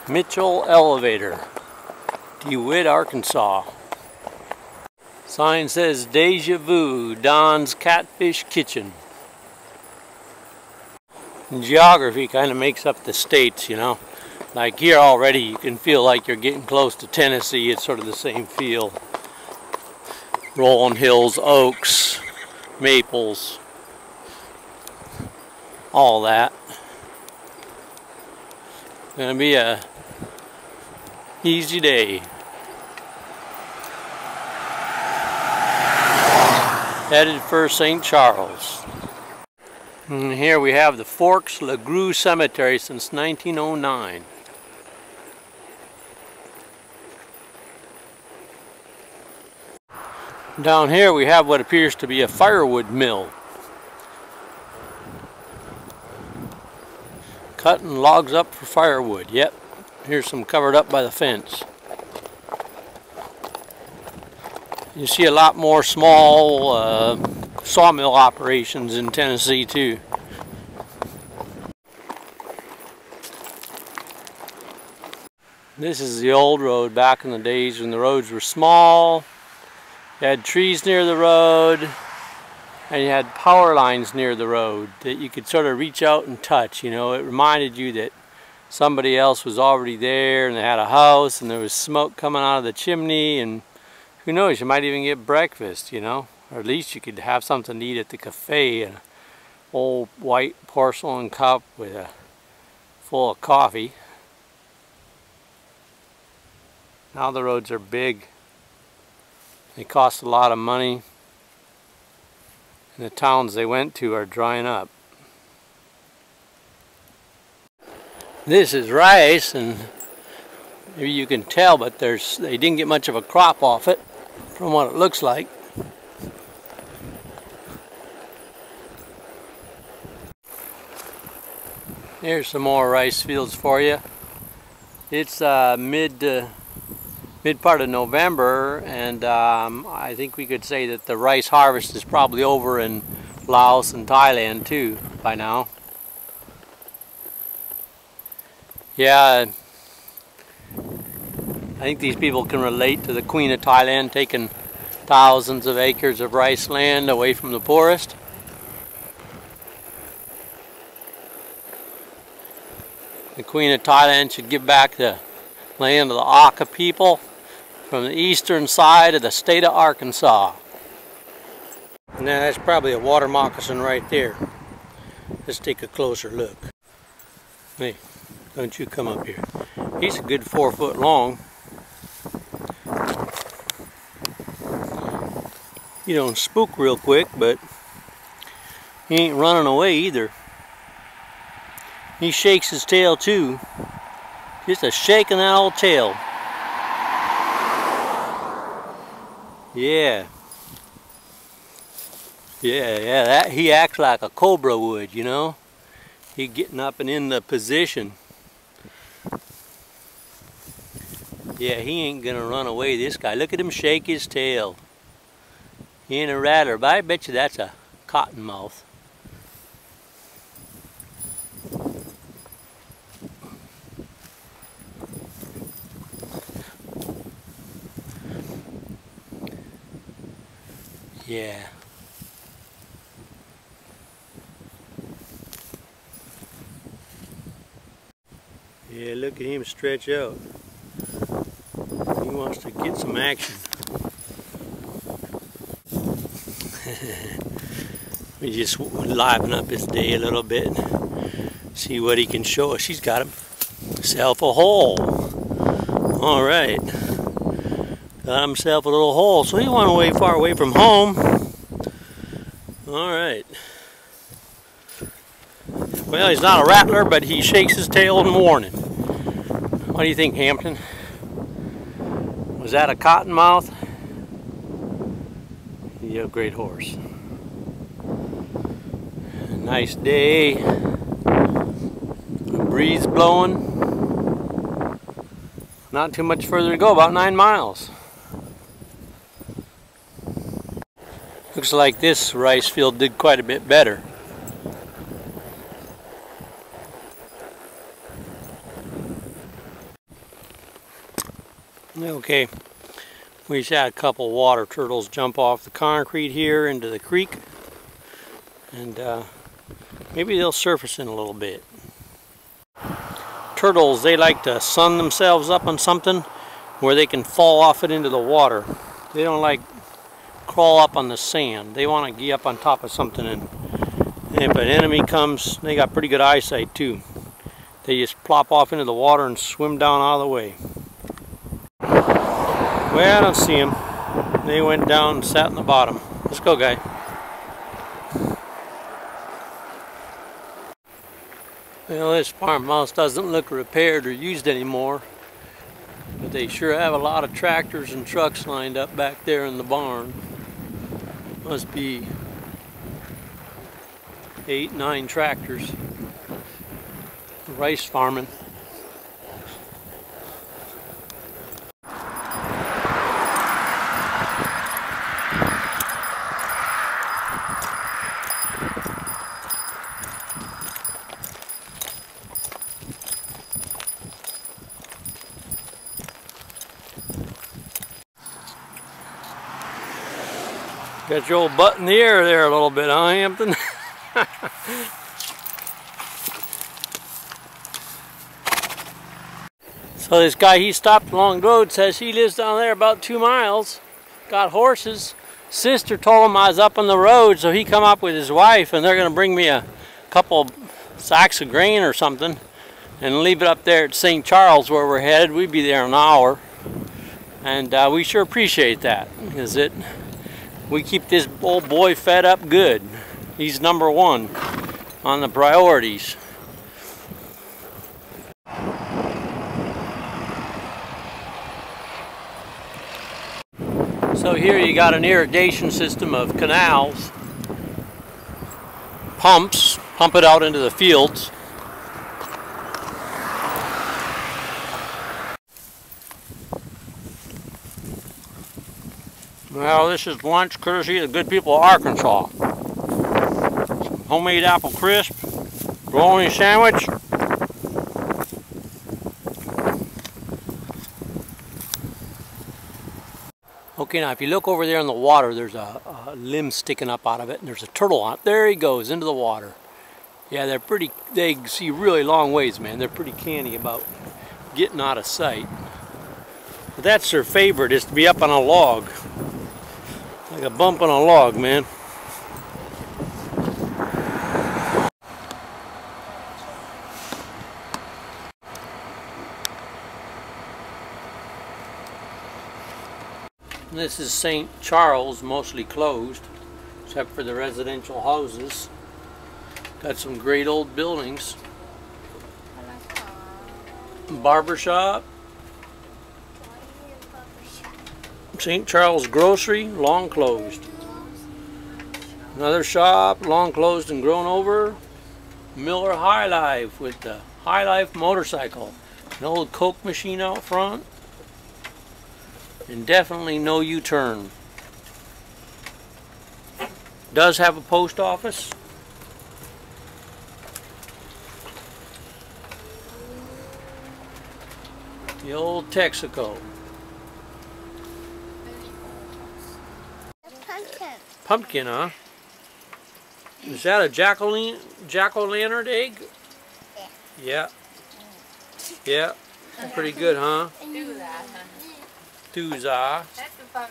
Mitchell Elevator, DeWitt, Arkansas. Sign says Deja Vu, Don's Catfish Kitchen. And geography kind of makes up the states, you know. Like here already you can feel like you're getting close to Tennessee. It's sort of the same feel. Rolling hills, oaks, maples, all that. Gonna be a easy day. Headed for St. Charles. And here we have the Forks LeGroux Cemetery since 1909. Down here we have what appears to be a firewood mill. Cutting logs up for firewood. Yep, here's some covered up by the fence. You see a lot more small sawmill operations in Tennessee too. This is the old road back in the days when the roads were small. You had trees near the road and you had power lines near the road that you could sort of reach out and touch. You know, it reminded you that somebody else was already there and they had a house and there was smoke coming out of the chimney, and who knows, you might even get breakfast, you know, or at least you could have something to eat at the cafe, an old white porcelain cup with full of coffee. Now the roads are big. They cost a lot of money. And the towns they went to are drying up. This is rice, and maybe you can tell, but they didn't get much of a crop off it from what it looks like. Here's some more rice fields for you. It's mid part of November, and I think we could say that the rice harvest is probably over in Laos and Thailand too by now. Yeah, I think these people can relate to the Queen of Thailand taking thousands of acres of rice land away from the poorest. The Queen of Thailand should give back the land of the Aka people from the eastern side of the state of Arkansas. Now that's probably a water moccasin right there. Let's take a closer look. Hey, don't you come up here. He's a good 4 foot long. He don't spook real quick, but he ain't running away either. He shakes his tail too. Just a shaking that old tail. Yeah. Yeah, he acts like a cobra would, you know. He getting up and in the position. Yeah, he ain't gonna run away, this guy. Look at him shake his tail. He ain't a rattler, but I bet you that's a cottonmouth. Yeah. Yeah, look at him stretch out. He wants to get some action. We just liven up his day a little bit. See what he can show us. He's got himself a hole. All right. Got himself a little hole, so he went far away from home. All right. Well, he's not a rattler, but he shakes his tail in the morning. What do you think, Hampton? Was that a cottonmouth? You're a great horse. Nice day. A breeze blowing. Not too much further to go, about 9 miles. Looks like this rice field did quite a bit better. Okay, we just had a couple water turtles jump off the concrete here into the creek, and maybe they'll surface in a little bit. Turtles, they like to sun themselves up on something where they can fall off it into the water. They don't like crawl up on the sand. They want to get up on top of something, and if an enemy comes, they got pretty good eyesight too. They just plop off into the water and swim down out of the way. Well, I don't see them. They went down and sat in the bottom. Let's go, guy. Well, this farmhouse doesn't look repaired or used anymore, but they sure have a lot of tractors and trucks lined up back there in the barn. Must be 8, 9 tractors. Rice farming. Got your old butt in the air there a little bit, huh, Hampton? So this guy, he stopped along the road, says he lives down there about 2 miles, got horses. Sister told him I was up on the road, so he come up with his wife, and they're going to bring me a couple sacks of grain or something and leave it up there at St. Charles where we're headed. We'd be there in an hour, and we sure appreciate that, because we keep this old boy fed up good. He's number one on the priorities. So here you got an irrigation system of canals, pumps, pump it out into the fields. Well, this is lunch courtesy of the good people of Arkansas. Some homemade apple crisp, bologna sandwich. Okay, now if you look over there in the water, there's a limb sticking up out of it, and there's a turtle on it. There he goes, into the water. Yeah, they see really long ways, man. They're pretty canny about getting out of sight. But that's their favorite, is to be up on a log. Like a bump on a log, man. This is St. Charles, mostly closed, except for the residential houses. Got some great old buildings. Barber shop. St. Charles Grocery, long closed. Another shop, long closed and grown over. Miller High Life with the High Life motorcycle. An old Coke machine out front. And definitely no U-turn. Does have a post office. The old Texaco. Pumpkin. Pumpkin, huh? Is that a jack-o'-lantern egg? Yeah. Yeah. Yeah. Pretty good, huh? Do that, huh? Tuza. That's the fun.